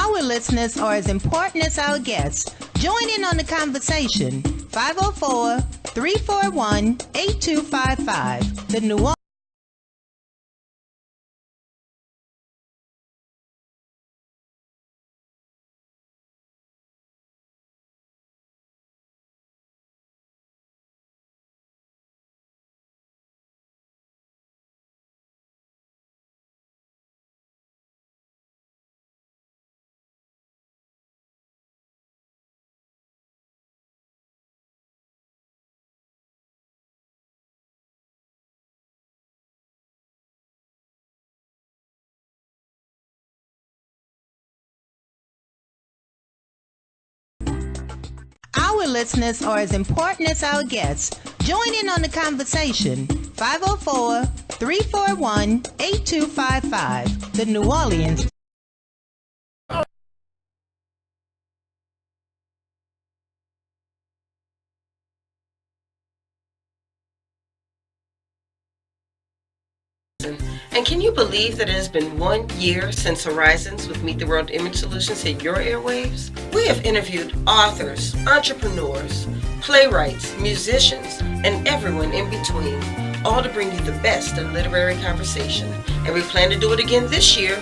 Our listeners are as important as our guests. Join in on the conversation. 504-341-8255. The New Orleans. Our listeners are as important as our guests. Join in on the conversation. 504-341-8255. The New Orleans. And can you believe that it has been 1 year since Horizons with Meet the World Image Solutions hit your airwaves? We have interviewed authors, entrepreneurs, playwrights, musicians, and everyone in between, all to bring you the best in literary conversation. And we plan to do it again this year,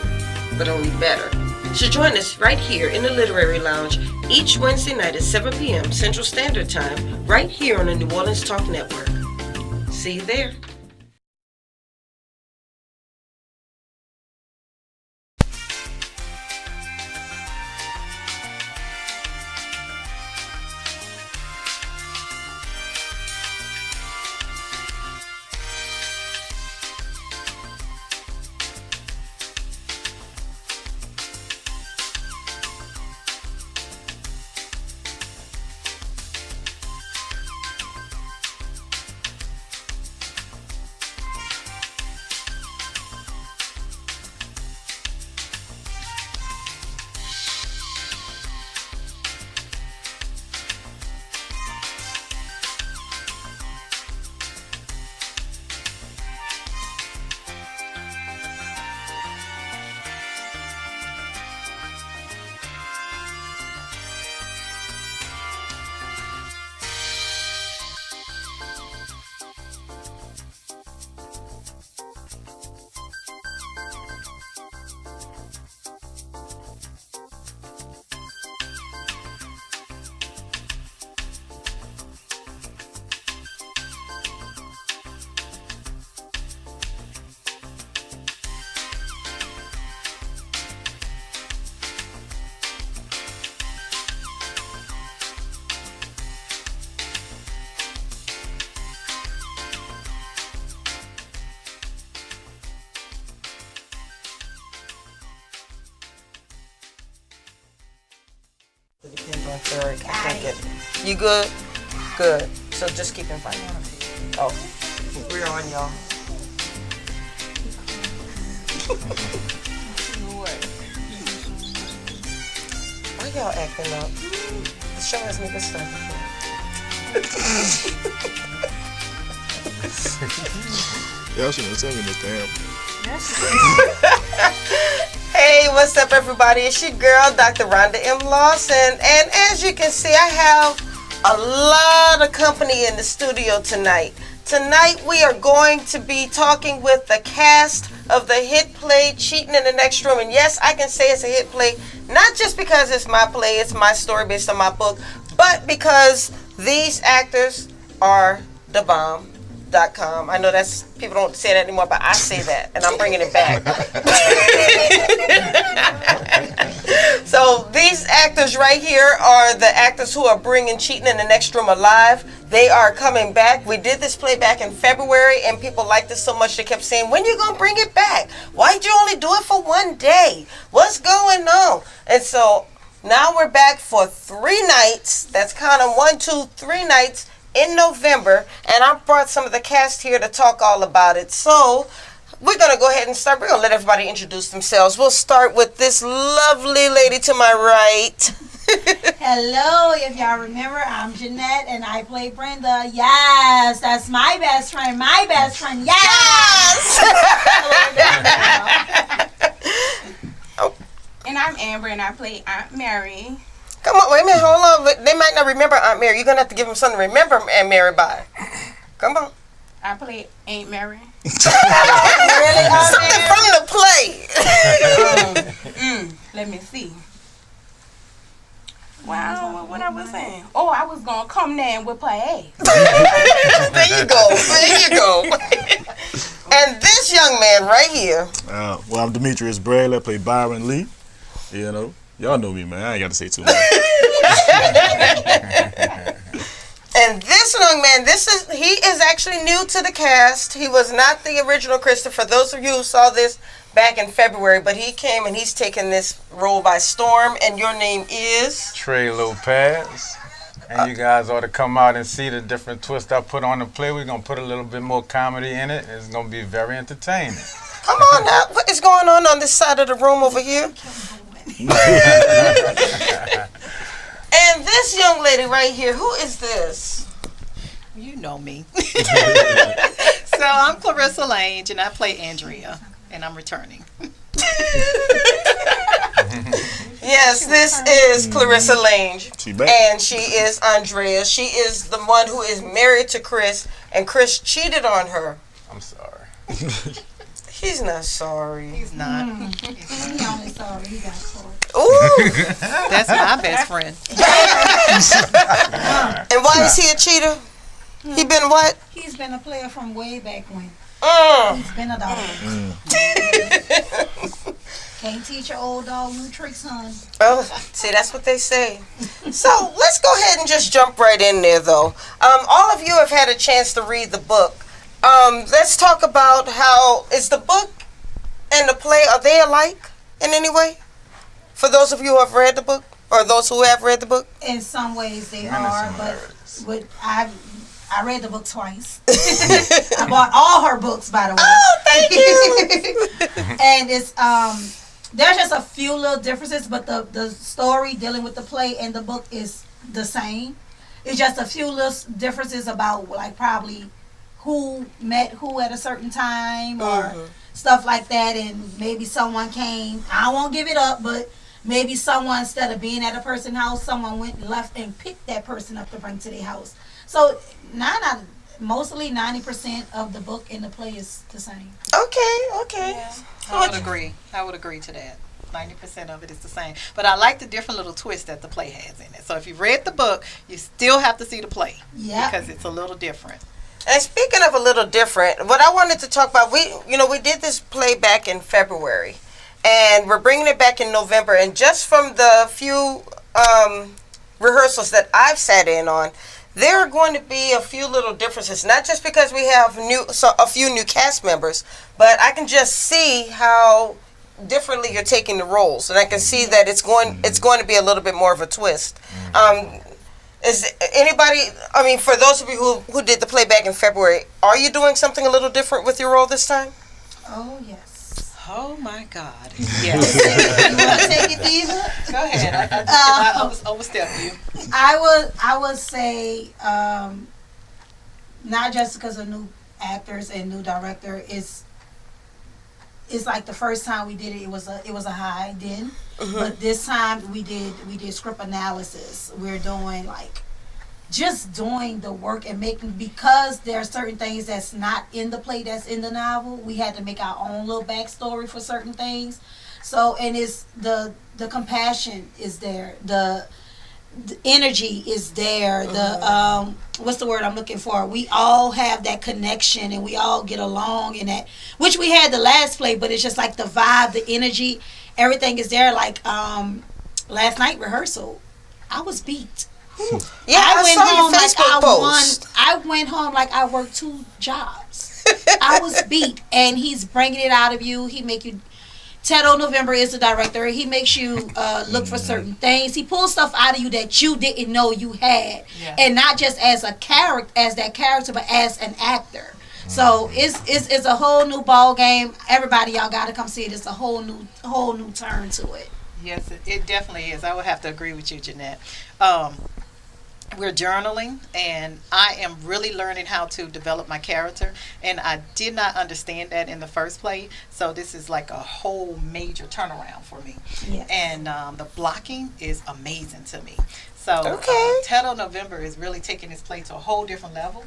but only better. So join us right here in the Literary Lounge each Wednesday night at 7 p.m. Central Standard Time, right here on the New Orleans Talk Network. See you there. Third, I think it. You good? Good. So just keep in mind. Oh, we're on, y'all. Why y'all acting up? The show has me started. Y'all shouldn't have seen me this damn. Hey, what's up, everybody? It's your girl, Dr. Rhonda M Lawson. And as you can see, I have a lot of company in the studio tonight. Tonight, we are going to be talking with the cast of the hit play, Cheatin' in the Next Room. And yes, I can say it's a hit play, not just because it's my play, it's my story based on my book, but because these actors are the bomb. .com. I know that's people don't say that anymore, but I say that, and I'm bringing it back. So these actors right here are the actors who are bringing Cheatin' in the Next Room alive. They are coming back. We did this play back in February, and people liked it so much they kept saying, "When you gonna bring it back? Why'd you only do it for 1 day? What's going on?" And so now we're back for 3 nights. That's kind of 1, 2, 3 nights. In November, and I brought some of the cast here to talk all about it. So we're going to go ahead and start. We're going to let everybody introduce themselves. We'll start with this lovely lady to my right. Hello, if y'all remember, I'm Jeanette, and I play Brenda. Yes, that's my best friend. My best friend. Yes! And I'm Amber, and I play Aunt Mary. Come on, wait a minute, hold on. They might not remember Aunt Mary. You're going to have to give them something to remember Aunt Mary by. Come on. I play Aunt Mary. Really? Something from the play. Let me see. Wow, what I was saying? Oh, I was gonna come there and whip her ass. There you go. There you go. And this young man right here. Well, I'm Demetrius Bradley. I play Byron Lee. You know, y'all know me, man. I ain't got to say too much. And this young man, he is actually new to the cast. He was not the original Christopher. For those of you who saw this back in February, but he came and he's taken this role by storm. And your name is Trey Lopez. And you guys ought to come out and see the different twists I put on the play. We're going to put a little bit more comedy in it. It's going to be very entertaining. Come on now. What is going on this side of the room over here? And this young lady right here, who is this? You know me. So I'm Clarissa Lange, and I play Andrea, and I'm returning. Yes, this is Clarissa Lange, She back. and she is Andrea. She is the one who is married to Chris, and Chris cheated on her. I'm sorry. He's not sorry. He's not. He only sorry he got caught. Ooh. That's my best friend. And why is he a cheater? He been what? He's been a player from way back when. Mm. He's been a dog. Can't teach your old dog new tricks, hon. Oh, see, that's what they say. So let's go ahead and just jump right in there, though. All of you have had a chance to read the book. Let's talk about how is the book and the play, are they alike in any way? For those of you who have read the book, or those who have read the book? In some ways they Many are, but similarities. I read the book twice. I bought all her books, by the way. Oh, thank you. And it's there's just a few little differences, but the story dealing with the play and the book is the same. It's just a few little differences about like probably who met who at a certain time or stuff like that, and maybe someone came. I won't give it up, but maybe someone, instead of being at a person's house, someone went and left and picked that person up to bring to their house. So mostly 90% of the book and the play is the same. Okay. Yeah, I would agree. I would agree to that. 90% of it is the same. But I like the different little twists that the play has in it. So if you've read the book, you still have to see the play. Yeah. Because it's a little different. And speaking of a little different, what I wanted to talk about, we did this play back in February, and we're bringing it back in November. And just from the few rehearsals that I've sat in on, there are going to be a few little differences. Not just because we have a few new cast members, but I can just see how differently you're taking the roles, and I can see that it's going to be a little bit more of a twist. Is anybody? I mean, for those of you who did the play back in February, are you doing something a little different with your role this time? Oh, yes. Oh, my God. Yes. You want to take it, Diva? Go ahead. I overstep you. I would say not just because of new actors and new director. It's like the first time we did it, it was a high then, but this time we did script analysis. We're doing just doing the work and making, because there are certain things that's not in the play that's in the novel. We had to make our own little backstory for certain things. So, and it's the compassion is there, the energy is there, the what's the word I'm looking for? We all have that connection and we all get along in that, which we had the last play, but it's just like the vibe, the energy, everything is there. Like last night rehearsal, I was beat. Yeah, I went saw your home like Facebook post. I went home like I worked 2 jobs. I was beat, and he's bringing it out of you. He make you. Tedo November is the director. He makes you look for certain things. He pulls stuff out of you that you didn't know you had, and not just as a character, but as an actor. So it's a whole new ball game. Everybody, y'all got to come see it. It's a whole new turn to it. Yes, it definitely is. I would have to agree with you, Jeanette. we're journaling, and I am really learning how to develop my character, and I did not understand that in the first play, so this is like a whole major turnaround for me. Yes. And the blocking is amazing to me. So Okay. Ted of November is really taking this play to a whole different level.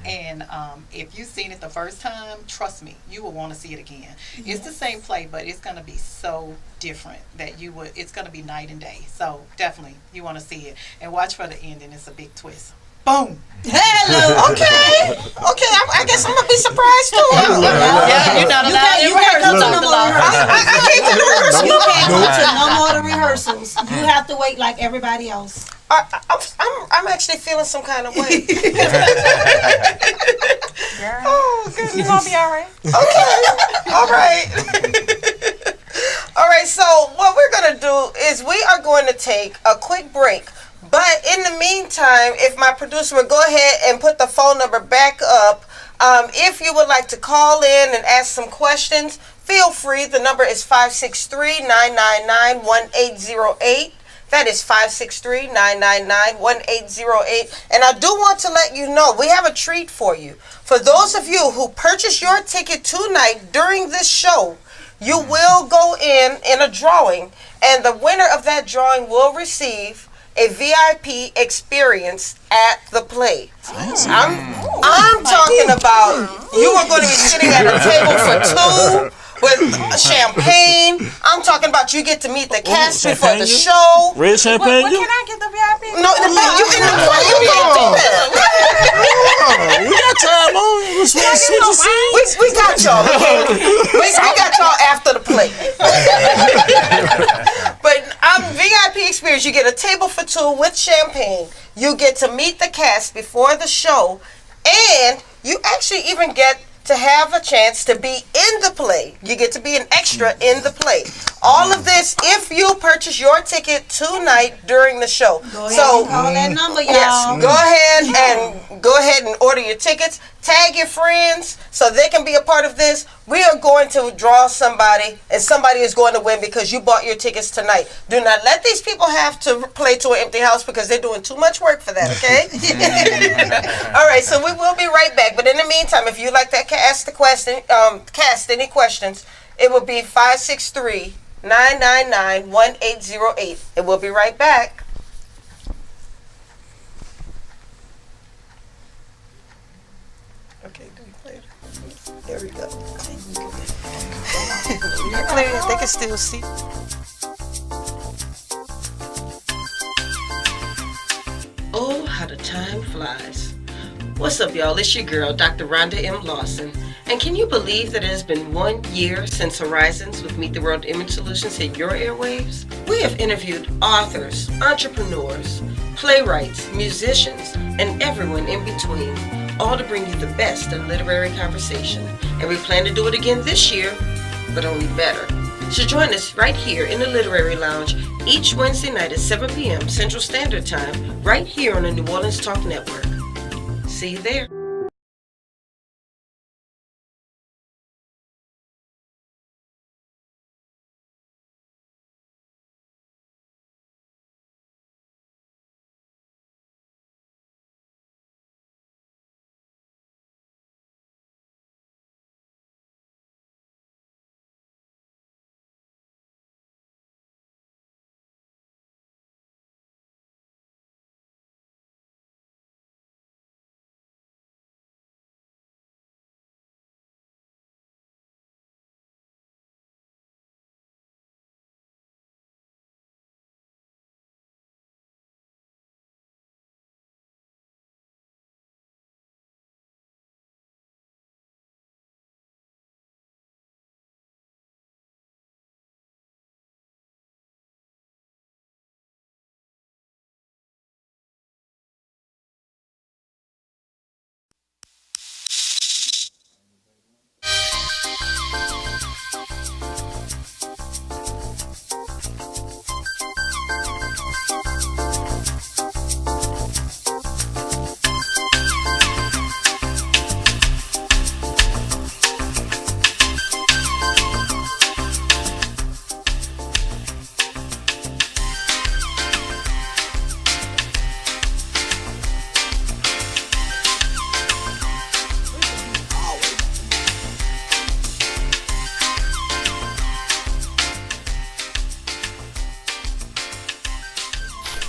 And if you've seen it the first time, trust me, you will want to see it again. It's the same play, but it's going to be so different that you would. It's going to be night and day. So definitely, you want to see it and watch for the ending. It's a big twist. Boom. Hello. Okay. Okay. I guess I'm gonna be surprised too. Yeah, you're not allowed You in can't come to rehearsal. no more rehearsals. I can't get the rehearsal. You can't come to no more the rehearsals. You have to wait like everybody else. I'm actually feeling some kind of way. Oh, you're gonna be all right. Okay. All right. All right. So what we're gonna do is we are going to take a quick break. But in the meantime, if my producer would go ahead and put the phone number back up, if you would like to call in and ask some questions, feel free. The number is 563-999-1808. That is 563-999-1808. And I do want to let you know, we have a treat for you. For those of you who purchase your ticket tonight during this show, you will go in a drawing, and the winner of that drawing will receive a VIP experience at the play. I'm talking about you are going to be sitting at a table for two with champagne. I'm talking about you get to meet the cast before the show. Red champagne? What can I get the VIP? No, you in the play. You can't do that. We got time on. Switch the scene. We got y'all. We got y'all after the play. But VIP experience. You get a table for two with champagne. You get to meet the cast before the show, and you actually even get to have a chance to be in the play. You get to be an extra in the play. All of this if you purchase your ticket tonight during the show. Go ahead and call that number, y'all. Yes, go ahead and order your tickets. Tag your friends so they can be a part of this. We are going to draw somebody, and somebody is going to win because you bought your tickets tonight. Do not let these people have to play to an empty house because they're doing too much work for that, okay? All right, so we will be right back. But in the meantime, if you'd like to cast any questions, it will be 563-999-1808. And we'll be right back. Okay, do we play it? There we go. Not clear yet. They can still see. Oh, how the time flies. What's up, y'all? It's your girl, Dr. Rhonda M Lawson. And can you believe that it has been 1 year since Horizons with Meet the World Image Solutions hit your airwaves? We have interviewed authors, entrepreneurs, playwrights, musicians, and everyone in between, all to bring you the best in literary conversation. And we plan to do it again this year, but only better. So join us right here in the Literary Lounge each Wednesday night at 7 p.m. Central Standard Time, right here on the New Orleans Talk Network. See you there.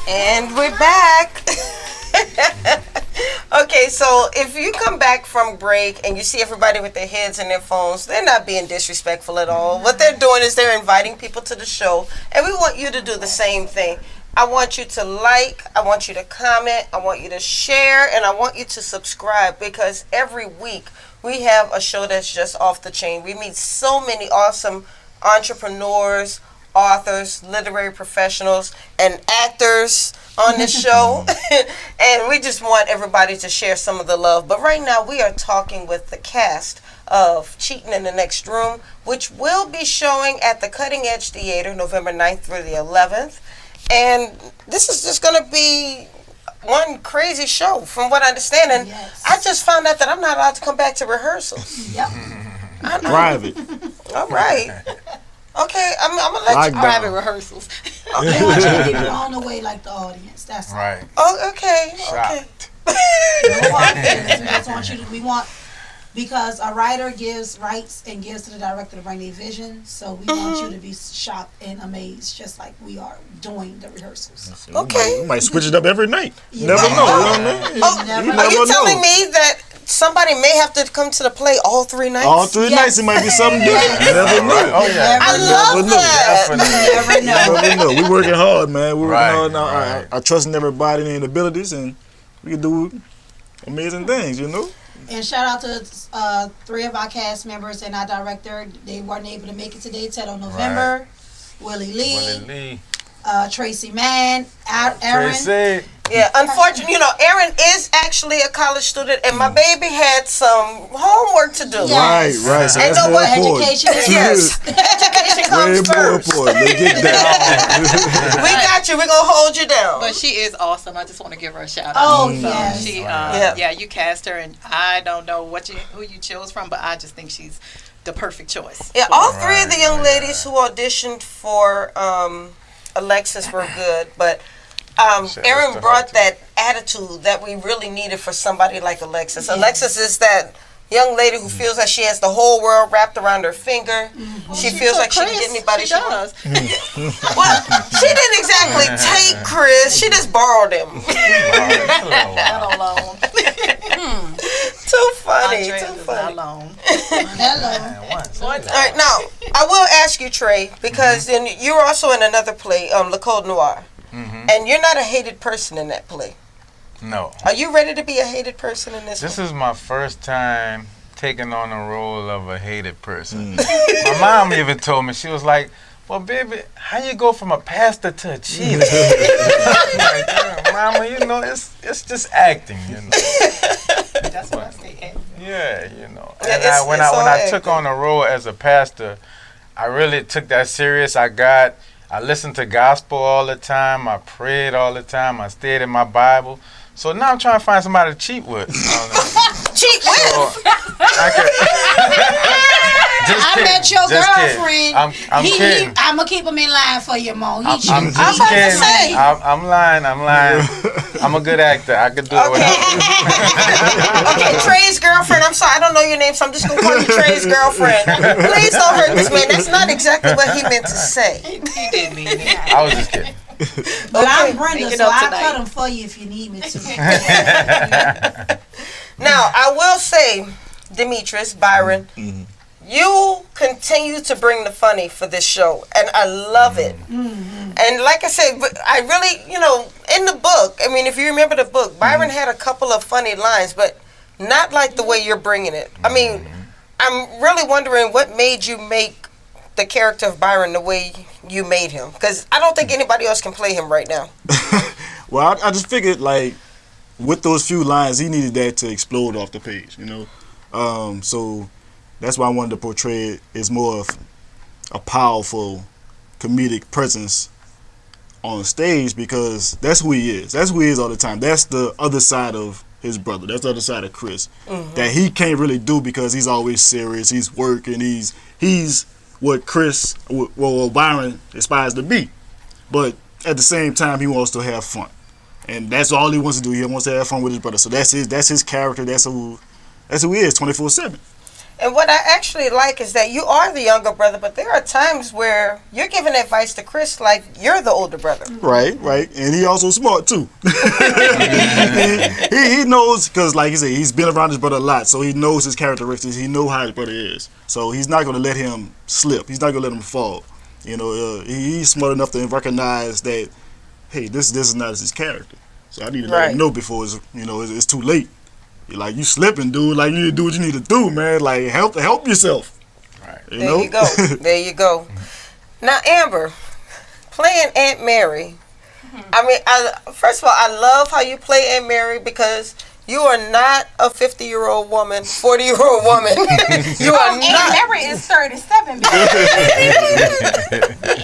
And we're back. Okay, so if you come back from break and you see everybody with their heads in their phones, they're not being disrespectful at all. What they're doing is they're inviting people to the show, and we want you to do the same thing. I want you to like, I want you to comment, I want you to share, and I want you to subscribe, because every week we have a show that's just off the chain. We meet so many awesome entrepreneurs, authors, literary professionals, and actors on this show. And we just want everybody to share some of the love. But right now we are talking with the cast of Cheatin' in the Next Room, which will be showing at the Cutting Edge Theater November 9th through the 11th. And this is just going to be one crazy show from what I understand. And Yes. I just found out that I'm not allowed to come back to rehearsals. Yep. Private. All right. Okay, I'm gonna let you. Lockdown. Private rehearsals. We want you to be blown away like the audience. That's all. Right. Oh, okay. Okay. Shocked. No hard feelings. We just want you to. We want, because a writer gives rights and gives to the director to bring their vision. So we want you to be shocked and amazed, just like we are doing the rehearsals. Okay. We might switch it up every night. You Never never know. know. You know what I mean? Oh, never you know. Are you never telling know. me that somebody may have to come to the play all 3 nights? All 3 Yes. nights it might be something different. You never know. Oh yeah. I Never love Never know. that. Definitely. Never know. Never know. We working hard, man. We working Right, hard now. right. I trust in everybody and their abilities, and we can do amazing things. You know. And shout out to 3 of our cast members and our director. They weren't able to make it today. Ted on November, Willie Lee, Willie Lee. Tracy Mann, Aaron. Tracy. Yeah, unfortunately, Aaron is actually a college student, and my baby had some homework to do. Yes. Right. So And that's know more what? important. Education is Yes. Education Way comes more first. important. Let's get that. We got you. We're going to hold you down. But she is awesome. I just want to give her a shout out. Oh, So yes. she, Yeah. yeah, you cast her, and I don't know who you chose from, but I just think she's the perfect choice. Yeah, all 3 of the Right, young right, ladies who auditioned for Alexis were good, but Shout out Aaron to brought her, that attitude that we really needed for somebody like Alexis. Yes. Alexis is that young lady who feels like she has the whole world wrapped around her finger. She feels like she can get anybody she she wants. does. Well, she didn't exactly take Chris. She just borrowed him. Not alone. Too funny. Andrea Too is funny. not alone. Hello. All right, now I will ask you, Trey, because then you're also in another play, Le Code Noir, and you're not a hated person in that play. No. Are you ready to be a hated person in this? This one? is my first time taking on the role of a hated person. My mom even told me, she was like, well, baby, how you go from a pastor to a cheater? I'm like, "Yeah, Mama, it's just acting, That's what I say. Yeah, Yeah, And when it's all I took acting. on the role as a pastor, I really took that serious. I listened to gospel all the time. I prayed all the time. I stayed in my Bible. So now I'm trying to find somebody to cheat with. Cheat with? So I I met your girlfriend. I'm kidding. I'm going to keep him in line for you, Mo. He I'm cheating. just about to kidding. say. I'm lying. I'm a good actor. I could do it without. Okay, Trey's girlfriend. I'm sorry, I don't know your name, so I'm just gonna call you Trey's girlfriend. Please don't hurt this man. That's not exactly what he meant to say. He did mean it. I was just kidding. But I'm Brenda, Make it so up I'll tonight. cut him for you if you need me to. Now, I will say, Demetrius, Byron, you continue to bring the funny for this show, and I love it. And like I said, but I really, in the book, I mean, if you remember the book, Byron had a couple of funny lines, but not like the way you're bringing it. I mean, I'm really wondering what made you make the character of Byron the way you made him, because I don't think anybody else can play him right now. Well, I just figured, like, with those few lines, he needed that to explode off the page, So that's why I wanted to portray it as more of a powerful comedic presence on stage, because that's who he is. That's who he is all the time. That's the other side of his brother. That's the other side of Chris. That he can't really do because he's always serious. He's working. He's what Byron aspires to be. But at the same time, he wants to have fun. And that's all he wants to do. He wants to have fun with his brother. So that's his character. That's who he is 24/7. And what I actually like is that you are the younger brother, but there are times where you're giving advice to Chris like you're the older brother. Right, and he also smart too. he knows, because like he said, he's been around his brother a lot, so he knows his characteristics. He knows how his brother is, so he's not going to let him slip. He's not going to let him fall. You know, he's smart enough to recognize that, hey, this is not his character. So I need to let him know before it's too late. Like, you slipping, dude. Like, you need to do what you need to do, man. Like, help yourself. Right. There you go. There you go. Now, Amber, playing Aunt Mary. I mean, first of all, I love how you play Aunt Mary because you are not a 50-year-old woman, 40-year-old woman. You are Aunt not. Mary is 37, baby.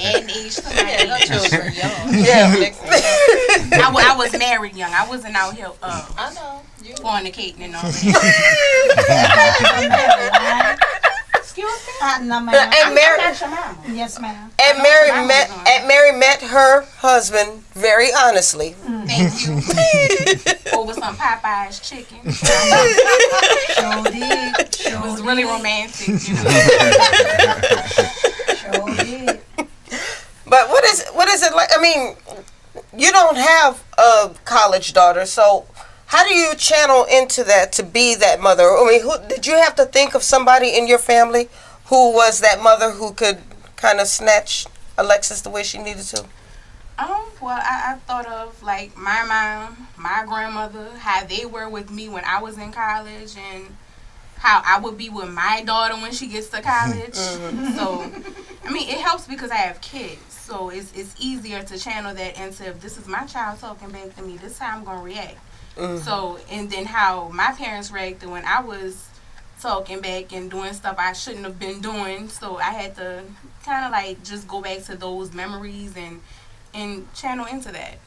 And age to my children young. Yeah. I was married young. I wasn't out here I know. fornicating and all that. Excuse me? No, ma'am. Aunt Mary. I'm not your mama. Yes, ma'am. Aunt Mary met her husband very honestly. Thank you. Over some Popeye's chicken. Sure did. It was really romantic. You know? Sure did. But what is it like? I mean, you don't have a college daughter, so how do you channel into that to be that mother? I mean, did you have to think of somebody in your family who was that mother who could kind of snatch Alexis the way she needed to? Well, I thought of like my mom, my grandmother, how they were with me when I was in college, and how I would be with my daughter when she gets to college. So, I mean, it helps because I have kids. So it's easier to channel that into, if this is my child talking back to me, this is how I'm going to react. So, and then how my parents reacted when I was talking back and doing stuff I shouldn't have been doing. So I had to kind of like just go back to those memories and channel into that.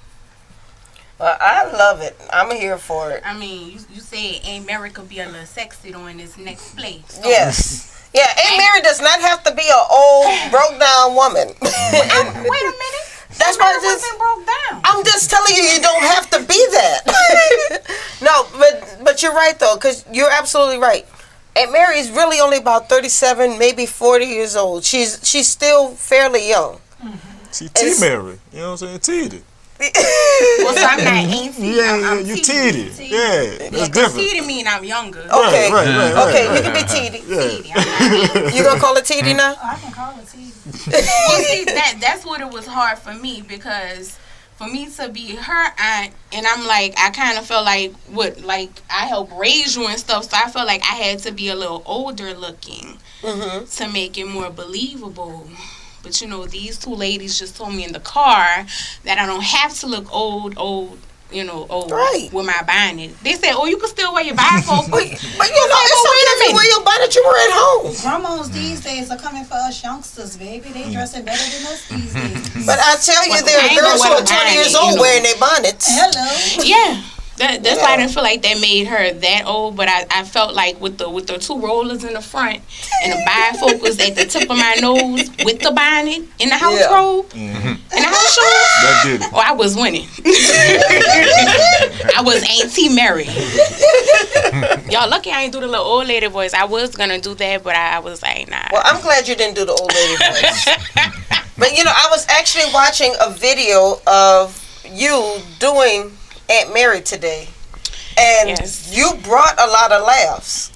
Well, I love it. I'm here for it. I mean, you said Aunt Mary could be a little sexy though in this next play. So. Yes. Yeah, Aunt Mary does not have to be an old, broke down woman. Wait a minute. That's why broke down. I'm just telling you, you don't have to be that. No, but you're right though, because you're absolutely right. Aunt Mary is really only about 37, maybe 40 years old. She's still fairly young. See, T-Mary. You know what I'm saying? T-dy. Well, so I'm not auntie. Yeah, I'm you T-dy. T-dy. Yeah, that's different. T-dy mean I'm younger. Okay, Right. okay, you can be T-dy. T-dy, I'm not You gonna call it T-dy now? Oh, I can call it tea. Well, see, that's what it was hard for me, because for me to be her aunt, and I'm like, I kind of felt like I helped raise you and stuff, so I felt like I had to be a little older looking to make it more believable. But you know, these two ladies just told me in the car that I don't have to look old, Right. with my bonnet. They said, oh, you can still wear your bifocals. But you know, it's okay if you wear your bonnet, you were at home. Hormones these days are coming for us youngsters, baby. They dressing better than us these days. But I tell you, there I are ain't girls who gonna are 20 years wear a old bonnet, wearing their bonnets. Hello. Yeah. That's why I didn't feel like that made her that old, but I felt like with the two rollers in the front and the bifocals at the tip of my nose with the bonnet in the house robe and the house shoes. That did it. Oh, I was winning. I was Auntie Mary. Y'all lucky I ain't do the little old lady voice. I was gonna do that, but I was like, nah. Well, I'm glad you didn't do the old lady voice. But you know, I was actually watching a video of you doing Aunt Mary today, and you brought a lot of laughs.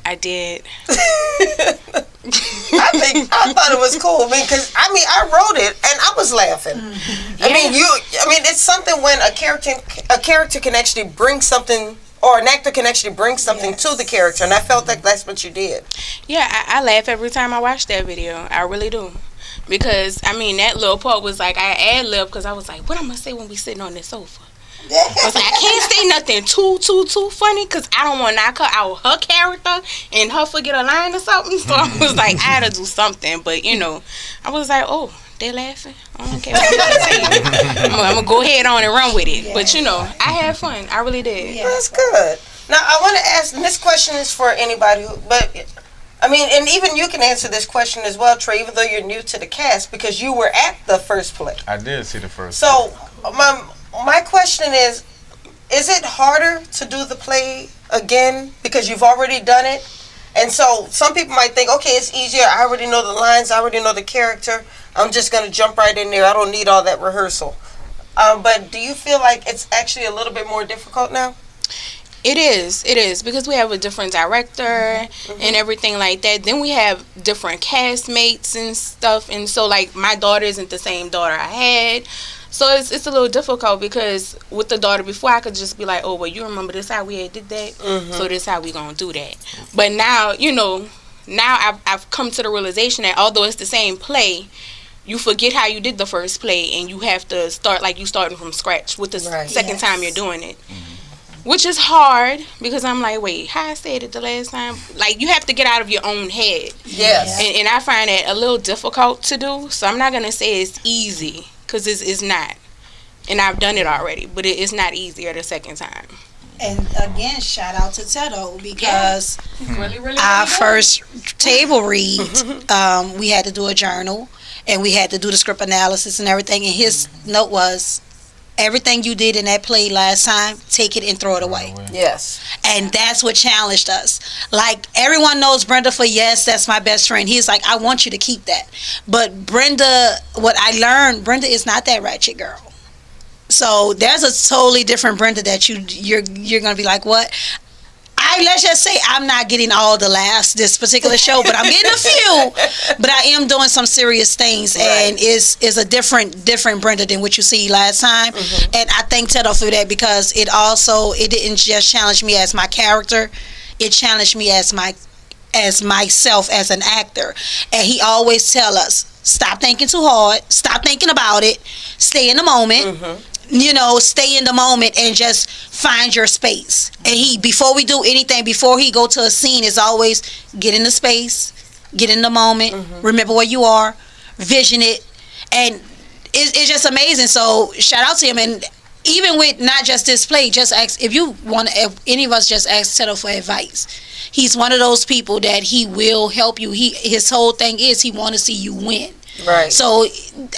I did. I thought it was cool. Because I wrote it and I was laughing. Yeah. It's something when a character can actually bring something, or an actor can actually bring something to the character, and I felt like that's what you did. Yeah, I laugh every time I watch that video. I really do. Because that little part was like I ad-lib, because I was like, what am I gonna say when we sitting on this sofa? I was like, I can't say nothing too funny, because I don't want to knock her out her character and her forget a line or something. So I was like, I had to do something. But, I was like, oh, they laughing? I don't care what I'm saying. I'm going to go ahead on and run with it. Yeah. But, I had fun. I really did. Yeah. That's good. Now, I want to ask, and this question is for anybody, and even you can answer this question as well, Trey, even though you're new to the cast, because you were at the first play. I did see the first play. So, my question is it harder to do the play again because you've already done it? And so some people might think, okay, it's easier. I already know the lines. I already know the character. I'm just going to jump right in there. I don't need all that rehearsal. But do you feel like it's actually a little bit more difficult now? It is because we have a different director and everything like that. Then we have different castmates and stuff, and so like my daughter isn't the same daughter I had, so it's a little difficult because with the daughter before I could just be like, oh well, you remember this how we did that, so this how we gonna do that. But now now I've come to the realization that although it's the same play, you forget how you did the first play and you have to start like you starting from scratch with the second time you're doing it. Which is hard because I'm like, wait, how I said it the last time? Like, you have to get out of your own head. Yes. And I find it a little difficult to do. So I'm not going to say it's easy because it's not. And I've done it already. But it's not easier the second time. And again, shout out to Tedo because Really our good. first table read, we had to do a journal and we had to do the script analysis and everything. And his note was, everything you did in that play last time, take it and throw it away. Yes. And that's what challenged us. Like, everyone knows Brenda for yes, that's my best friend. He's like, I want you to keep that. But Brenda, what I learned, Brenda is not that ratchet girl. So there's a totally different Brenda that you're gonna be like, what? Let's just say I'm not getting all the laughs this particular show, but I'm getting a few. But I am doing some serious things, and is a different Brenda than what you see last time. And I thank Tedo for that because it didn't just challenge me as my character, it challenged me as myself as an actor. And he always tell us, stop thinking too hard, stop thinking about it, stay in the moment. Stay in the moment and just find your space. And before we do anything, before he go to a scene, is always get in the space, get in the moment, remember where you are, vision it, and it's just amazing. So shout out to him. And even with not just this play, just ask if any of us just ask Tedo for advice. He's one of those people that he will help you. His whole thing is he want to see you win. Right. So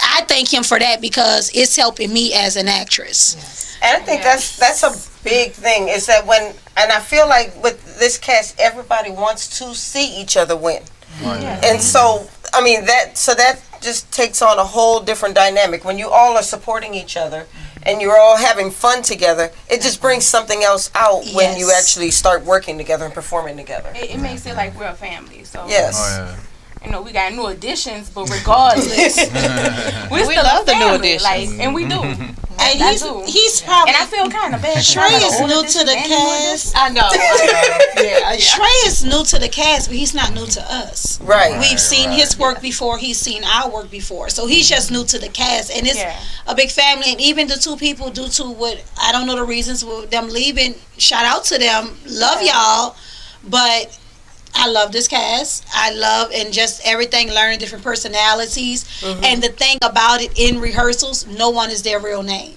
I thank him for that because it's helping me as an actress. Yes. And I think that's a big thing is that and I feel like with this cast, everybody wants to see each other win. And so, I mean, that just takes on a whole different dynamic. When you all are supporting each other and you're all having fun together, it just brings something else out when you actually start working together and performing together. It makes it like we're a family. So Yes. We got new additions, but regardless, we love the new additions. And we do. And he's probably. And I feel kind of bad. Trey is new to the cast. I know. Trey is new to the cast, but he's not new to us. Right. We've seen his work before. He's seen our work before. So he's just new to the cast, and it's a big family. And even the two people, due to what I don't know the reasons for them leaving. Shout out to them. Love y'all, but. I love this cast. I love and just everything, learning different personalities. And the thing about it in rehearsals, no one is their real name.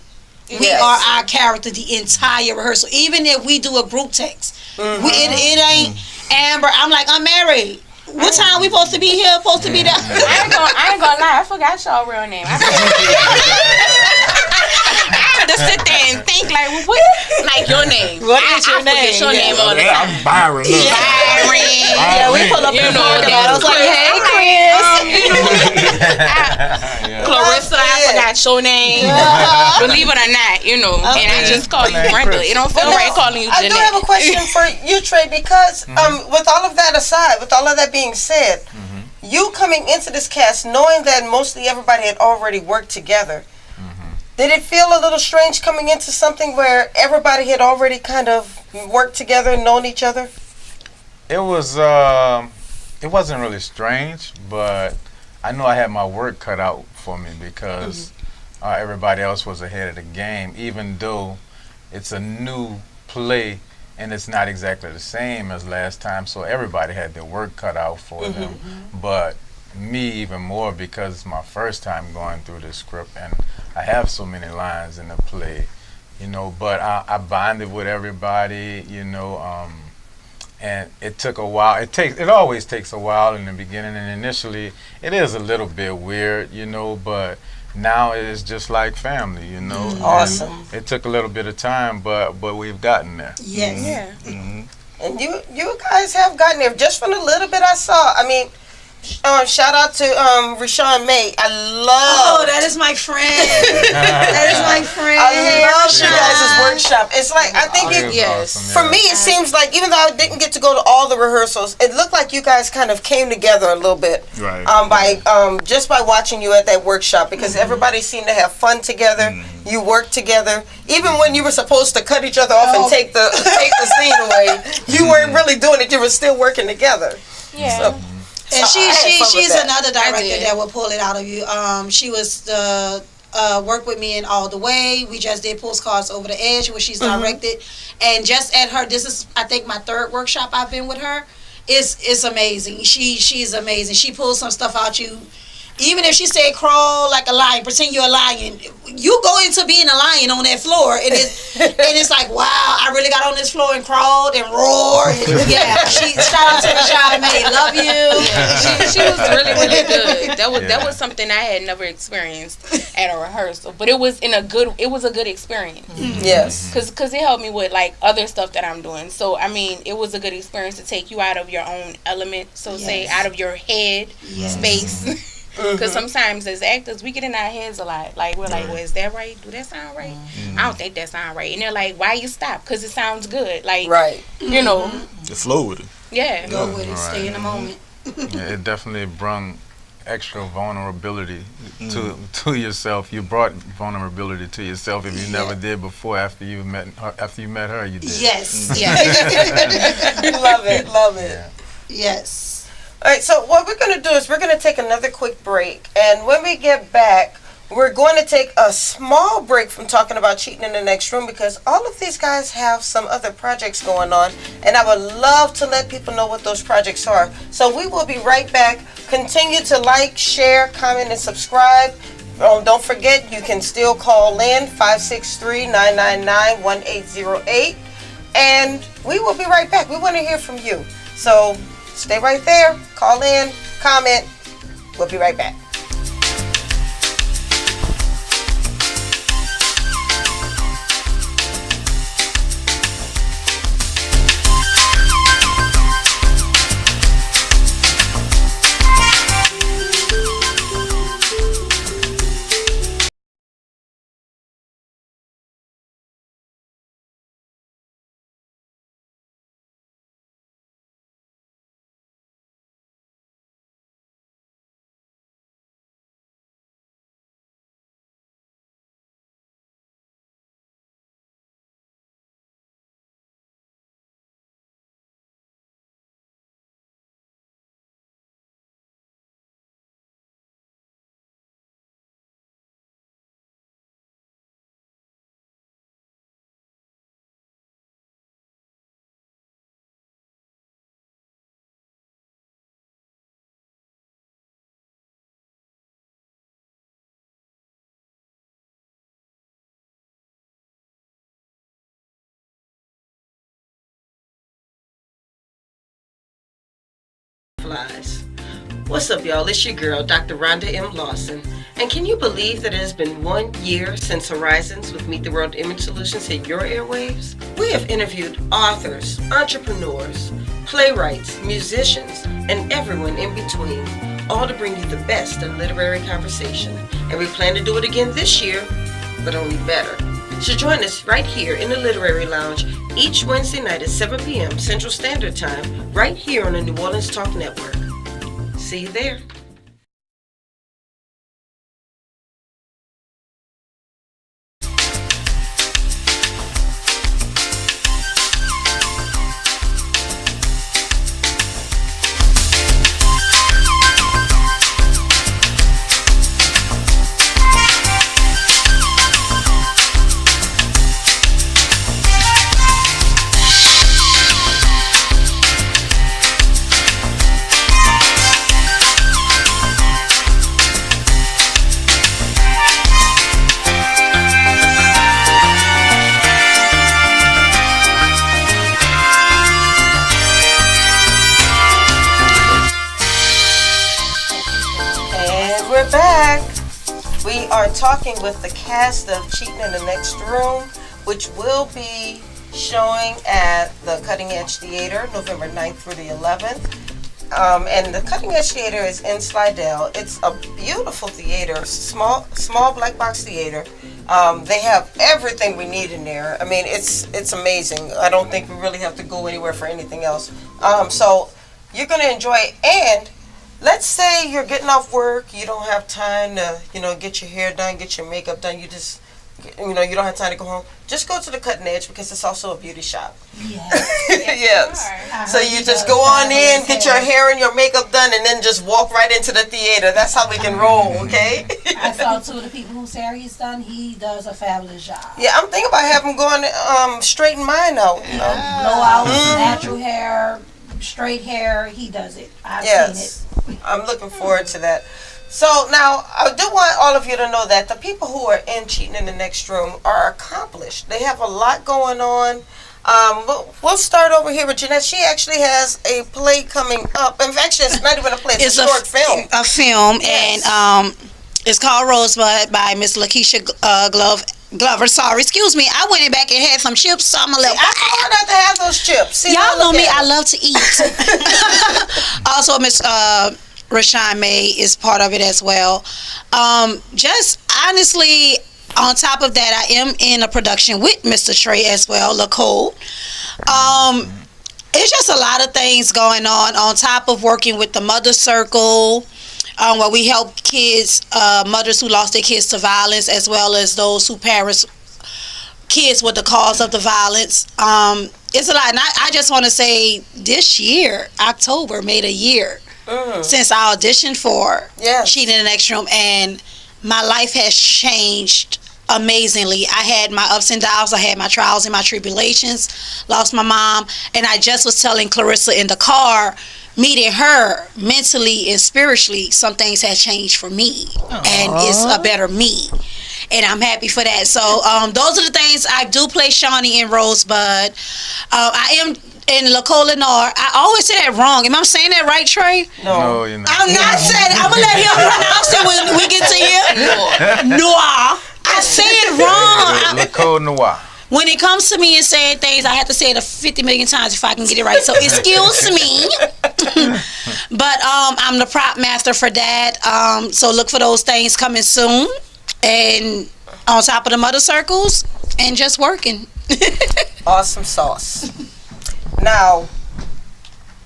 We are our character the entire rehearsal. Even if we do a group text, it ain't Amber. I'm like, I'm married. What time we supposed to be here? Supposed to be there? I ain't gonna lie. I forgot y'all real name. I had to sit there and think like, what? Like your name. What is your name? I forget your name all the time. I'm Byron. Look. Yeah, we pull up in the parking lot. I was like, hey, Chris. Clarissa, I forgot your name. Believe it or not, and I just call you Brenda. It don't feel right calling you Jeanette. I do have a question for you, Trey, because with all of that aside, with all of that being said, you coming into this cast knowing that mostly everybody had already worked together, did it feel a little strange coming into something where everybody had already kind of worked together and known each other? It was, it wasn't really strange, but I knew I had my work cut out for me because everybody else was ahead of the game, even though it's a new play and it's not exactly the same as last time, so everybody had their work cut out for them. But me even more because it's my first time going through this script and I have so many lines in the play, but I bonded with everybody, and it took a while. It always takes a while in the beginning, and initially it is a little bit weird, but now it is just like family, Awesome. And it took a little bit of time, but we've gotten there. Yes. Yeah. And you guys have gotten there just from the little bit I saw. I mean, shout out to Rashawn May. I love. Oh, that is my friend. That is my friend. I love you guys' workshop. It's like I think Yes. Awesome, for yeah. me, it seems like even though I didn't get to go to all the rehearsals, it looked like you guys kind of came together a little bit. Right. By just by watching you at that workshop, because everybody seemed to have fun together. You worked together, even when you were supposed to cut each other off and take the scene away. You weren't really doing it. You were still working together. Yeah. So, And I had fun with she's that. another director did. that will pull it out of you. She was worked with me in All the Way. We just did Postcards Over the Edge, where she's directed. And just at her, this is I think my third workshop I've been with her. It's amazing. She's amazing. She pulls some stuff out you. Even if she say crawl like a lion, pretend you're a lion, you go into being a lion on that floor, and it's like, wow, I really got on this floor and crawled and roared. And yeah, shout out to Rashawn May, love you. She was really good. That was something I had never experienced at a rehearsal, but it was a good experience. Yes. Cause it helped me with like other stuff that I'm doing. So I mean, it was a good experience to take you out of your own element, say out of your head space. Because sometimes as actors, we get in our heads a lot. Like, we're like, well, is that right? Do that sound right? I don't think that sound right. And they're like, why you stop? Because it sounds good. Like, you know. The flow with it. Yeah. Go with it, stay in the moment. Yeah, it definitely brought extra vulnerability to yourself. You brought vulnerability to yourself if you never did before. After you met her, you did. Yes. Love it. Yeah. Yes. All right, so what we're going to do is we're going to take another quick break. And when we get back, we're going to take a small break from talking about cheating in the next room, because all of these guys have some other projects going on. And I would love to let people know what those projects are. So we will be right back. Continue to like, share, comment, and subscribe. Don't forget, you can still call in 563-999-1808. And we will be right back. We want to hear from you. So stay right there. Call in, comment. We'll be right back. What's up, y'all? It's your girl, Dr. Rhonda M Lawson. And can you believe that it has been 1 year since Horizons with Meet the World Image Solutions hit your airwaves? We have interviewed authors, entrepreneurs, playwrights, musicians, and everyone in between, all to bring you the best in literary conversation. And we plan to do it again this year, but only better. So join us right here in the Literary Lounge each Wednesday night at 7 p.m. Central Standard Time, right here on the New Orleans Talk Network. See you there. We're back. We are talking with the cast of Cheatin in the Next Room, which will be showing at the Cutting Edge Theater, November 9th through the 11th. And the Cutting Edge Theater is in Slidell. It's a beautiful theater, small black box theater. They have everything we need in there. I mean, it's amazing. I don't think we really have to go anywhere for anything else. So you're going to enjoy it. And let's say you're getting off work, you don't have time to, get your hair done, get your makeup done. You just, you don't have time to go home. Just go to the Cutting Edge because it's also a beauty shop. Yes. Yes. So you just go on in, get your hair and your makeup done, and then just walk right into the theater. That's how we can roll, okay? I saw two of the people whose hair he's done. He does a fabulous job. Yeah, I'm thinking about having him go and straighten mine out. Blowout, natural hair, straight hair. He does it. I've seen it. I'm looking forward to that. So now, I do want all of you to know that the people who are in Cheating in the Next Room are accomplished. They have a lot going on. We'll start over here with Jeanette. She actually has a play coming up. In fact, it's not even a play. It's a short film. A film, yes. And it's called Rosebud by Miss Lakeisha Glover. Sorry, excuse me. I went back and had some chips, so I'm a little. I told her not to have those chips. See, y'all know me. I love to eat. Also, Miss Rashawn May is part of it as well. Just honestly, on top of that, I am in a production with Mr. Trey as well, LaCole. It's just a lot of things going on top of working with the Mother Circle, where we help kids, mothers who lost their kids to violence, as well as those who parents kids with the cause of the violence. It's a lot. And I just want to say this year, October, made a year since I auditioned for Cheating in the Next Room, and my life has changed amazingly. I had my ups and downs. I had my trials and my tribulations. Lost my mom, and I just was telling Clarissa in the car, meeting her mentally and spiritually, some things have changed for me. And it's a better me, and I'm happy for that. So those are the things. I do play Shawnee in Rosebud. I am in LaCole Lenore. I always say that wrong. Am I saying that right, Trey? No, you're not. I'm not saying it. I'm going to let him pronounce it when we get to him. Noir. I say it wrong. LaCole Noir. When it comes to me and saying things, I have to say it 50 million times if I can get it right. So excuse me. But I'm the prop master for that. So look for those things coming soon. And on top of the Mother Circles and just working. Awesome sauce. Now,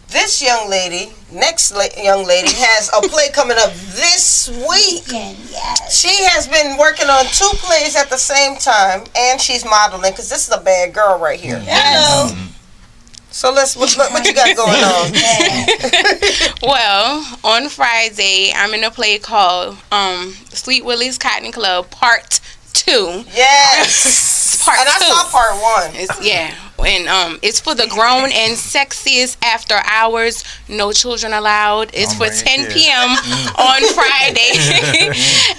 this young lady, young lady, has a play coming up this week. Yes. She has been working on 2 plays at the same time, and she's modeling, because this is a bad girl right here. Hello. So what you got going on? Well, on Friday, I'm in a play called Sweet Willie's Cotton Club Part 2. Yes. Part 2. And I saw Part 1. And it's for the grown and sexiest after hours. No children allowed. It's for 10 p.m. on Friday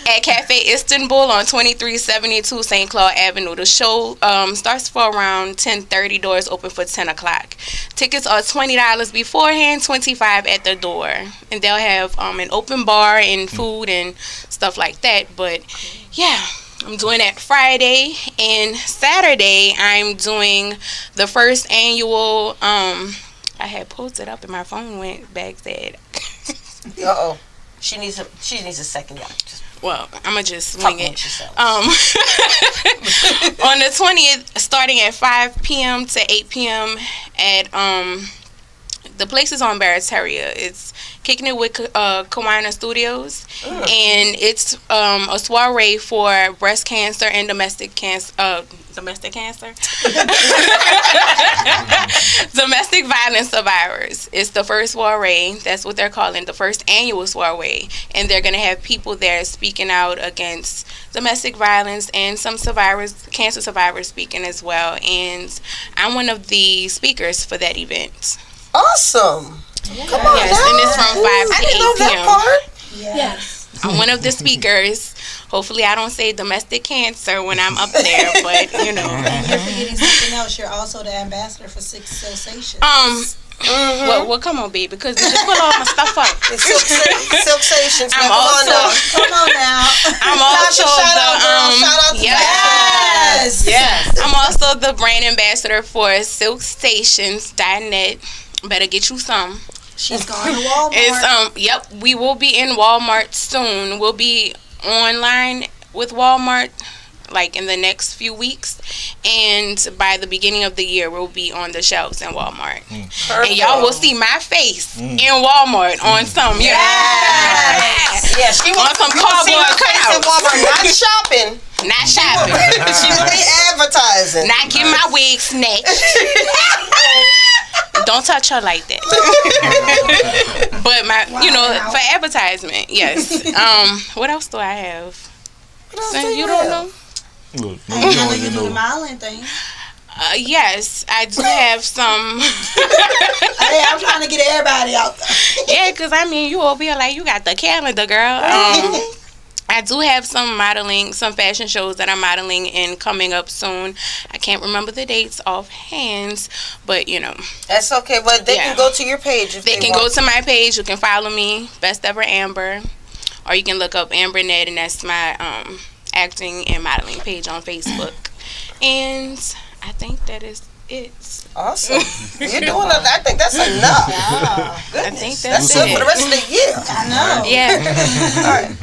at Cafe Istanbul on 2372 St. Claude Avenue. The show starts for around 10:30. Doors open for 10 o'clock. Tickets are $20 beforehand, $25 at the door. And they'll have an open bar and food and stuff like that. But yeah. I'm doing that Friday, and Saturday I'm doing the first annual. I had posted up and my phone went back dead. She needs a second. Well, I'ma just swing it. On the 20th, starting at 5 p.m. to 8 p.m. at the place is on Barataria. It's Kicking It with Kawana Studios, and it's a soiree for breast cancer and domestic cancer. Domestic violence survivors. It's the first soiree. That's what they're calling the first annual soiree, and they're gonna have people there speaking out against domestic violence and some survivors, cancer survivors, speaking as well. And I'm one of the speakers for that event. Awesome. Come on, yes, and it's from 5 to 8 p.m. Yes. I'm one of the speakers. Hopefully I don't say domestic cancer when I'm up there, but you know. And you're forgetting something else. You're also the ambassador for Six Sensations. Well, come on, baby, because you just put all my stuff up. Silksations. Come on now. I'm also shout out to yes. I'm also also the brand ambassador for silkstations.net. Better get you some. She's going to Walmart. It's we will be in Walmart soon. We'll be online with Walmart like in the next few weeks, and by the beginning of the year we'll be on the shelves in Walmart. And y'all will see my face in Walmart on some she on some cardboard cutouts in Walmart, not shopping. Not shopping. She will be advertising. Not getting my wig snatched. Don't touch her like that. But for advertisement, yes. What else do I have? You don't know? Look, You do the modeling thing. Yes, I do have some. Hey, I'm trying to get everybody out there. Yeah, because you will be like, you got the calendar, girl. I do have some modeling, some fashion shows that I'm modeling in coming up soon. I can't remember the dates offhand, but That's okay, but they can go to your page if they can want. go to my page. You can follow me, Best Ever Amber, or you can look up Amber Ned, and that's my acting and modeling page on Facebook. And I think that is it. Awesome. You're doing that. I think that's enough. I think that's good it. for the rest of the year. I know. Yeah. All right.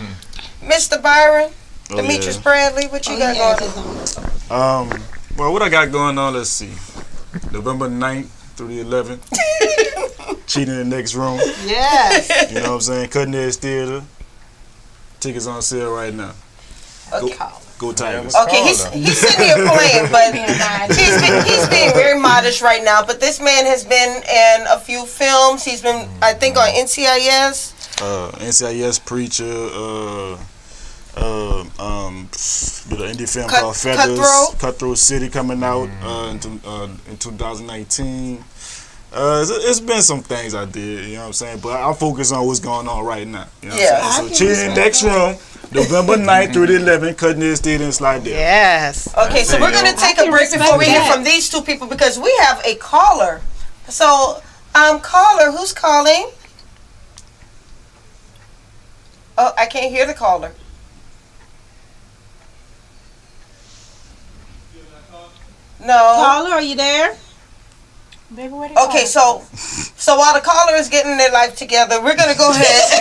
Mr. Byron, Demetrius Bradley, what you got going on? Well, what I got going on, let's see. November 9th through the 11th. Cheating in the next room. Yes. You know what I'm saying? Cutting Edge Theater. Tickets on sale right now. Okay. Go Tigers. Okay, he's sitting here playing, but he's being very modest right now. But this man has been in a few films. He's been, I think, on NCIS. NCIS Preacher. Did an indie film called Feathers. Cutthroat City coming out in 2019. It's been some things I did, you know what I'm saying? But I focus on what's going on right now. You know what I'm saying? So Cheating in the next room, November 9th through the 11th, Cutting Edge Theater in Slidell. Yes. Okay, so we're going to take a break before we hear from these two people because we have a caller. So, caller, who's calling? Oh, I can't hear the caller. No. Caller, are you there? Baby, where they Okay, so while the caller is getting their life together, we're gonna go ahead.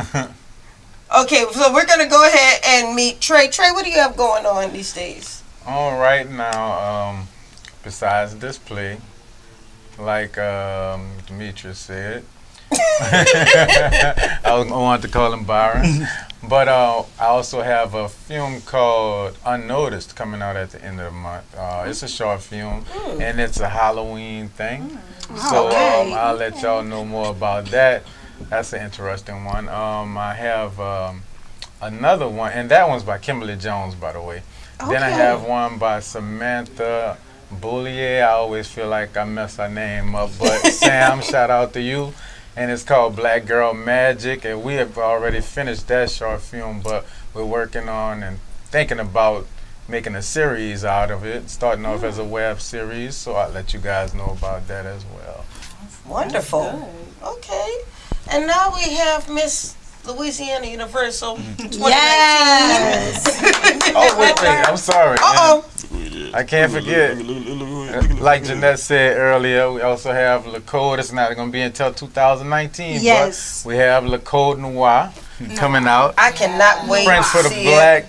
Wow. Okay, so we're gonna go ahead and meet Trey. Trey, what do you have going on these days? All right now, besides this play, like Demetrius said, I wanted to call him Byron. But I also have a film called Unnoticed coming out at the end of the month. It's a short film, and it's a Halloween thing. So I'll let y'all know more about that. That's an interesting one. I have another one, and that one's by Kimberly Jones, by the way. Then I have one by Samantha Boulier. I always feel like I mess her name up, but Sam, shout out to you. And it's called Black Girl Magic, and we have already finished that short film, but we're working on and thinking about making a series out of it, starting off as a web series, so I'll let you guys know about that as well. Wonderful. Okay. And now we have Miss Louisiana Universal 2019. Yes. Oh, wait, I'm sorry. Uh-oh. I can't forget, like Jeanette said earlier, we also have Le Code. It's not going to be until 2019, Yes. but we have Le Code Noir coming out. I cannot wait French to for the see Black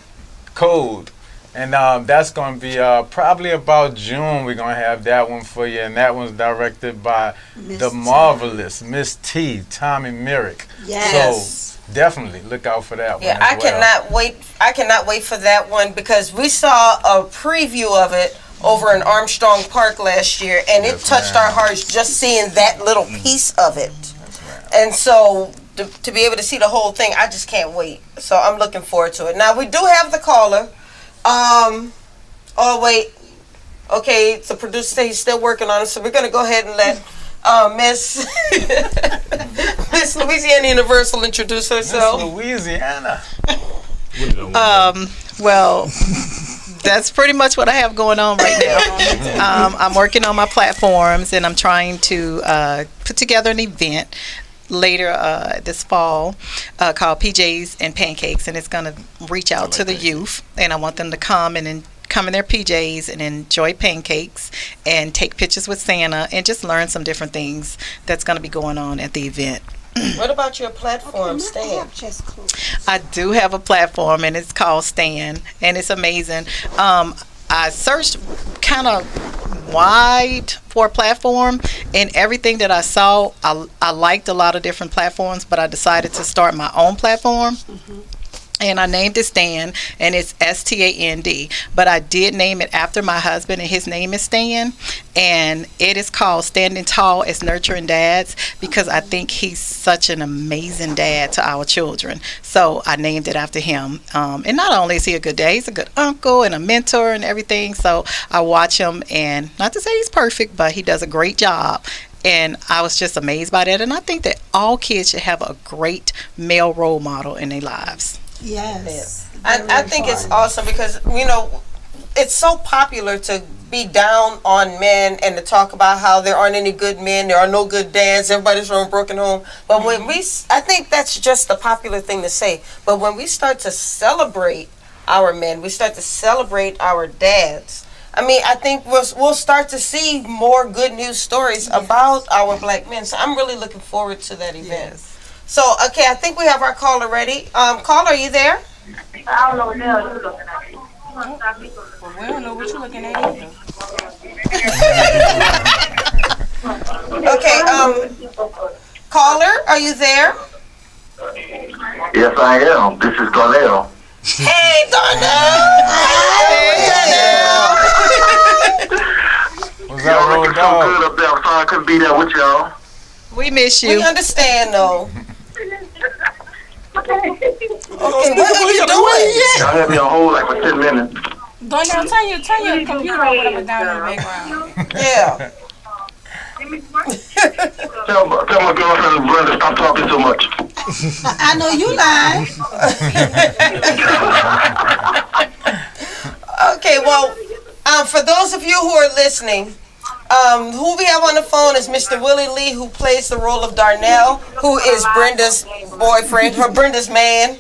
Code. And that's going to be probably about June. We're going to have that one for you. And that one's directed by the marvelous Miss T, Tommy Merrick. Yes. So definitely look out for that one. Yeah, I cannot wait. I cannot wait for that one because we saw a preview of it over in Armstrong Park last year, and it touched our hearts just seeing that little piece of it. And so to be able to see the whole thing, I just can't wait. So I'm looking forward to it. Now we do have the caller. Oh wait. Okay, the producer said he's still working on it, so we're gonna go ahead and let Miss Miss Louisiana Universal introduce herself. Miss Louisiana. Well, that's pretty much what I have going on right now. I'm working on my platforms, and I'm trying to put together an event. later this fall called PJs and Pancakes, and it's going to reach out to the youth, and I want them to come and come in their PJs and enjoy pancakes and take pictures with Santa and just learn some different things that's going to be going on at the event. What about your platform, Stan? I do have a platform, and it's called Stan, and it's amazing. I searched kind of wide for a platform, and everything that I saw, I liked a lot of different platforms, but I decided to start my own platform. And I named it Stan, and it's STAND. But I did name it after my husband, and his name is Stan. And it is called Standing Tall as Nurturing Dads, because I think he's such an amazing dad to our children. So I named it after him. And not only is he a good dad, he's a good uncle and a mentor and everything. So I watch him, and not to say he's perfect, but he does a great job. And I was just amazed by that. And I think that all kids should have a great male role model in their lives. Yes. I think it's awesome because, you know, it's so popular to be down on men and to talk about how there aren't any good men, there are no good dads, everybody's from a broken home. But when I think that's just the popular thing to say. But when we start to celebrate our men, we start to celebrate our dads, I mean, I think we'll start to see more good news stories about our black men. So I'm really looking forward to that event. Yes. So, okay, I think we have our caller ready. Caller, are you there? I don't know what the hell you're looking at. Well, we don't know what you're looking at either. Okay, caller, are you there? Yes, I am. This is Darnell. Hey, Darnell! Was Y'all that looking road so dog? good up there. I'm sorry I couldn't be there with y'all. We miss We you. understand, though. Okay, what are you doing? Y'all had me on hold like for 10 minutes. Go down, turn your computer or whatever down in the background. Yeah. Tell my girlfriend Brenda stop talking so much. I know you lying. Okay, well, for those of you who are listening, who we have on the phone is Mr. Willie Lee, who plays the role of Darnell, who is Brenda's boyfriend, or Brenda's man.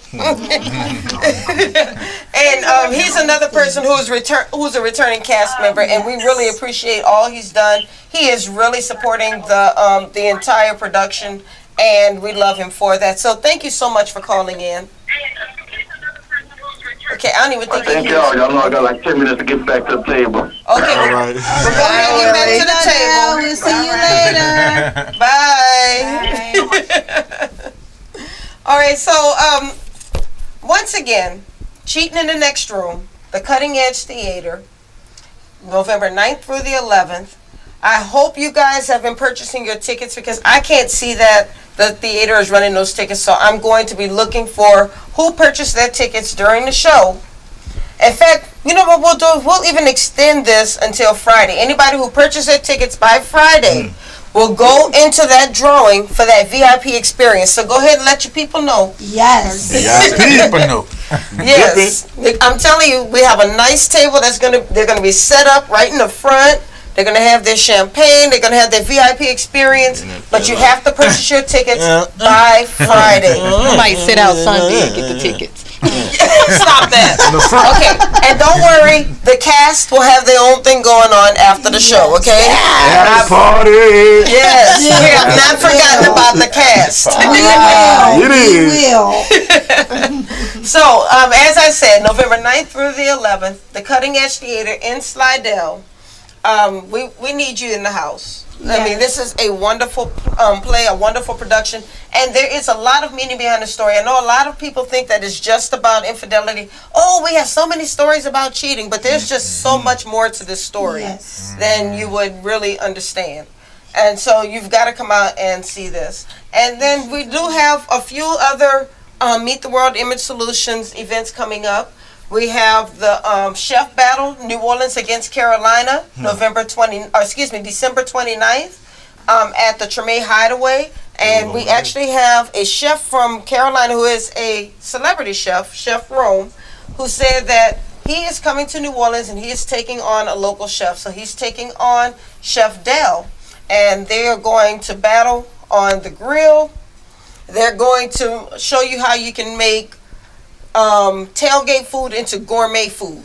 And he's another person who's a returning cast member, and we really appreciate all he's done. He is really supporting the entire production, and we love him for that. So thank you so much for calling in. Okay, I don't even think Thank he y'all. Y'all know I got like 10 minutes to get back to the table. Okay, All right. we're going to get back to the table. We'll see you later. Bye. All right, so once again, Cheatin' in the Next Room, the Cutting Edge Theater, November 9th through the 11th. I hope you guys have been purchasing your tickets because I can't see that the theater is running those tickets, so I'm going to be looking for who purchased their tickets during the show. In fact, you know what we'll do? We'll even extend this until Friday. Anybody who purchased their tickets by Friday will go into that drawing for that VIP experience. So go ahead and let your people know. Yes. People know. Yes, I'm telling you, we have a nice table they're gonna be set up right in the front. They're going to have their champagne. They're going to have their VIP experience. But you have to purchase your tickets by Friday. You might sit out Sunday and get the tickets. Stop that. Okay, and don't worry, the cast will have their own thing going on after the show, okay? Happy party! Yes, we have not forgotten about the cast. It is. So, as I said, November 9th through the 11th, the Cutting Edge Theater in Slidell. We need you in the house. I mean, this is a wonderful play, a wonderful production, and there is a lot of meaning behind the story. I know a lot of people think that it's just about infidelity. Oh, we have so many stories about cheating, but there's just so much more to this story than you would really understand. And so you've got to come out and see this. And then we do have a few other Meet the World Image Solutions events coming up. We have the Chef Battle, New Orleans against Carolina, December 29th at the Treme Hideaway. And we actually have a chef from Carolina who is a celebrity chef, Chef Rome, who said that he is coming to New Orleans and he is taking on a local chef. So he's taking on Chef Dell. And they are going to battle on the grill. They're going to show you how you can make tailgate food into gourmet food.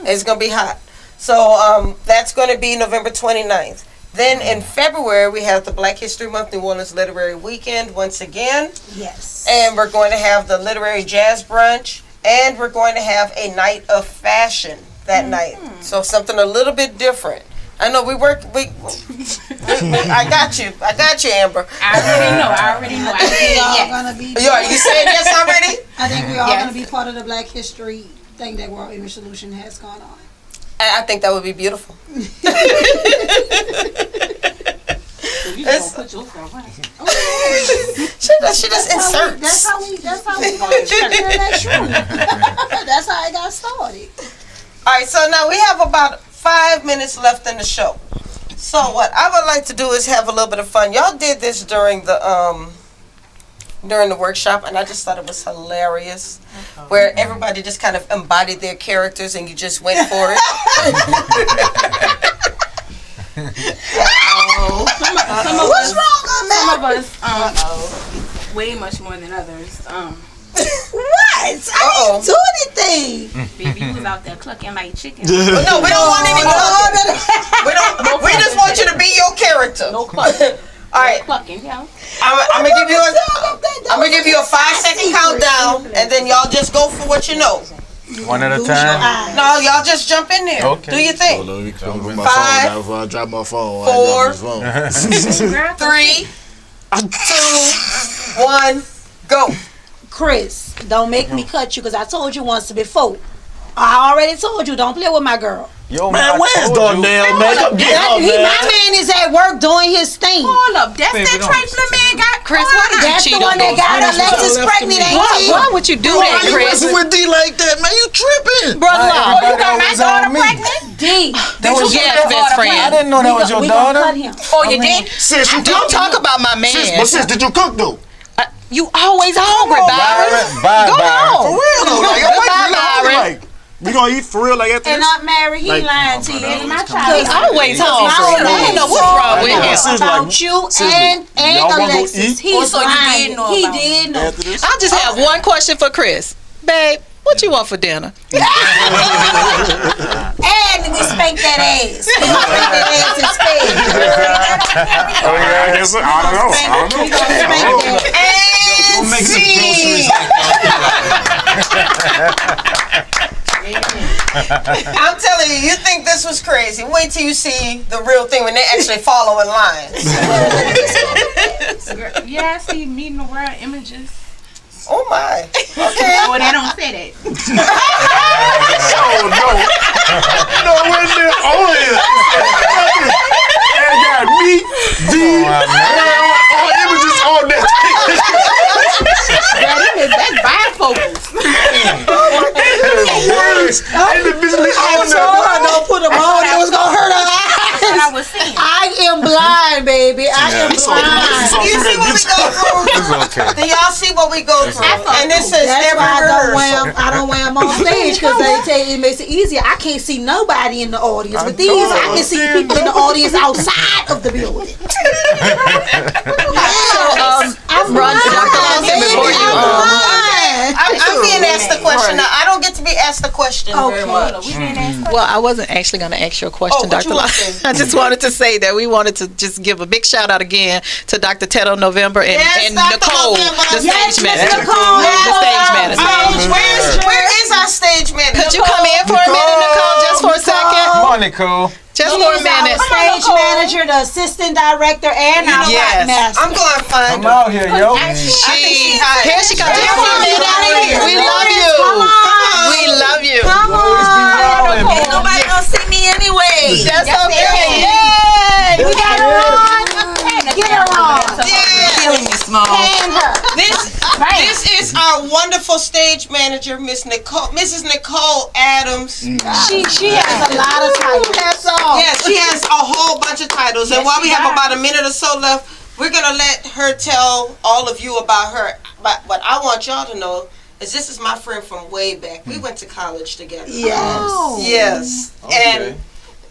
It's going to be hot. So that's going to be November 29th. Then in February, we have the Black History Month New Orleans Literary Weekend once again. Yes. And we're going to have the Literary Jazz Brunch. And we're going to have a night of fashion that night. So something a little bit different. I know I got you, Amber. I already know. I think we all gonna be. You said yes already? I think we all gonna be part of the Black History thing that World Image Solution has going on. I think that would be beautiful. You just gonna put yourself on. She just inserts. That's how we that's how it got started. All right, so now we have about 5 minutes left in the show. So what I would like to do is have a little bit of fun. Y'all did this during the workshop, and I just thought it was hilarious, where everybody just kind of embodied their characters, and you just went for it. Some of us way much more than others. What? I didn't do anything. Baby, you was out there clucking like chicken. No, we don't want any clucking. We just want you to be your character. No clucking. All right. Clucking, yeah. I'm gonna give you a 5-second countdown, and then y'all just go for what you know. One at a time? No, y'all just jump in there. Okay. Do your thing. Hold on, let me put my 5, phone down before I drop my phone. 4, 3, 2, 1, go. Chris, don't make me cut you because I told you once before. I already told you, don't play with my girl. Yo, Man, where's Darnell, man? Come get her, man. My man is at work doing his thing. Hold up, that's that trifling man got. Chris, why did you That's cheat the one on that got Alexis pregnant, ain't he? Why would you do Why that, you Chris? messing with D like that, man? You tripping. Brother, You got my daughter pregnant? D. Yes, best friend. I didn't know that was your We gonna cut daughter. him. Oh, you did? Sis, you Don't talk about my man. Sis, did you cook though? You always hungry, Byron. Bye, Go Byron. on. For real though. Like, Goodbye, Byron. we gonna eat for real like after And this? I'm married, he Like- lying to you. My He's child. always hungry. I don't know what's wrong with him. Sis, About like, you seriously, and y'all wanna go Alexis. eat? He's So you lying. did know He about did know. After this? I just have one question for Chris. Babe, what you want for dinner? And we spanked that ass. We spanked that ass in spades. Oh yeah, I guess I don't know. We gonna spank that. Don't make some groceries I'm telling you, you think this was crazy. Wait till you see the real thing when they actually follow in line. Yeah, I see meeting the world images. Oh my. Okay. Oh, they don't say that. Oh no. No, wait a minute. Oh yeah. And got me, D, all images on that That's bifocals. words. And the bitch on there. Don't put them on. It was gonna hurt her eyes. That's what I was saying. I am blind, baby. I am blind. Do you see what we go through? It's okay. Do y'all see what we go through? And this is That's every why rehearsal. I don't wear them on stage because it makes it easier. I can't see nobody in the audience. With these, I can see people in the audience outside of the building. I'm Rhonda, blind, baby. before you, I'm blind. I'm being asked the question. Now, I don't get to be asked the question very much. We didn't ask Well, I wasn't actually going to ask you a question, what you Dr. want Lawson. to I just wanted to say that we wanted to just give a big shout out again to Dr. Tedo November and, Yes, and Dr. Nicole, November. the Yes, stage Miss manager. Nicole. The stage manager. Where is our stage manager? Could you come in for a minute, Nicole, just for a second? Come on, Nicole. Just for a She's minute. our stage manager, the assistant director, and our Yes. master. I'm going to find Come her. out here, yo. I think she hired. Here she comes. Just for a minute. We love you. We love you. Come on. Ain't nobody gonna see me anyway. That's okay. Yay! We got her on. Get her on. Killing me, small. And her. This is our wonderful stage manager, Mrs. Nicole Adams. She has a lot of titles. That's all. Yes, she has a whole bunch of titles. And while we have about a minute or so left, we're going to let her tell all of you about her. But what I want y'all to know is this is my friend from way back. We went to college together. Yes. Yes. Okay.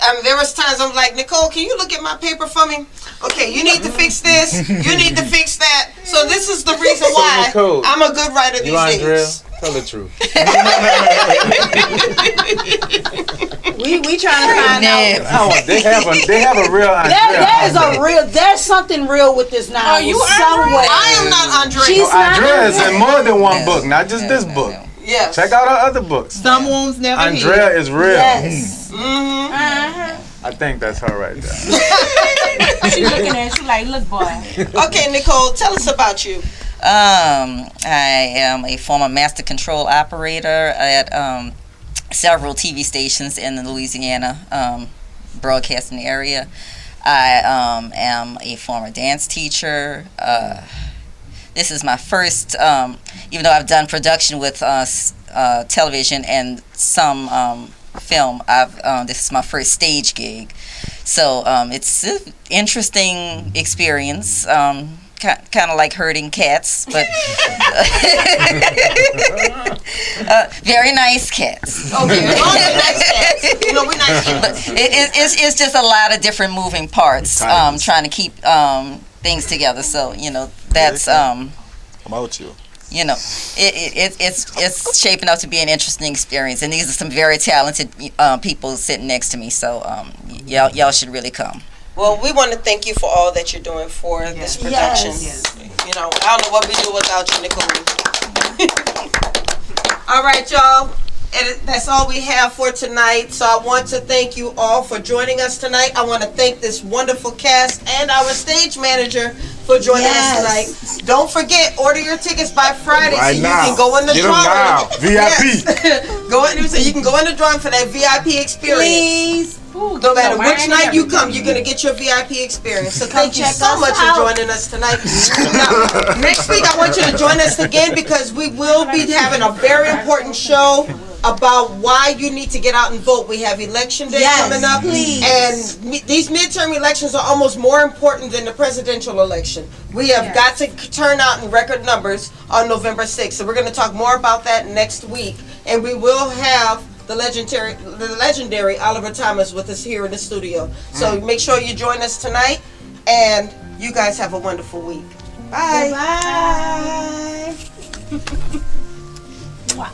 And there was times I'm like, Nicole, can you look at my paper for me? Okay, you need to fix this. You need to fix that. So this is the reason why Nicole, I'm a good writer these you Andrea? days. Tell the truth. We trying to find out. Oh, they have a real Andrea. There's something real with this now. Are you somewhere? I am not Andrea. She's not Andrea is in more than one book, not just this book. Yes. Check out her other books. Some wounds never Andrea heal. is real. Yes. I think that's her right there. She looking at you like, look, boy. Okay, Nicole, tell us about you. I am a former master control operator at several TV stations in the Louisiana broadcasting area. I am a former dance teacher. This is my first, even though I've done production with television and some film, this is my first stage gig. So it's an interesting experience. Kind of like herding cats, but very nice cats. Okay, nice cats. You know, we're nice cats. But it's just a lot of different moving parts, trying to keep things together. So that's I'm out you. it's shaping up to be an interesting experience, and these are some very talented people sitting next to me. So y'all should really come. Well, we want to thank you for all that you're doing for this production. Yes. You know, I don't know what we do without you, Nicole. All right, y'all. And that's all we have for tonight. So I want to thank you all for joining us tonight. I want to thank this wonderful cast and our stage manager for joining us tonight. Don't forget, order your tickets by Friday so you can go in the drawing. VIP. Go in so you can go in the drawing for that VIP experience. Please. No matter which night you come, you're going to get your VIP experience. So thank you so much for joining us tonight. Now, next week, I want you to join us again because we will be having a very important show about why you need to get out and vote. We have election day coming up. Please. And these midterm elections are almost more important than the presidential election. We have got to turn out in record numbers on November 6th. So we're going to talk more about that next week. And we will have the legendary Oliver Thomas with us here in the studio. So make sure you join us tonight, and you guys have a wonderful week. Bye. Bye. Wow.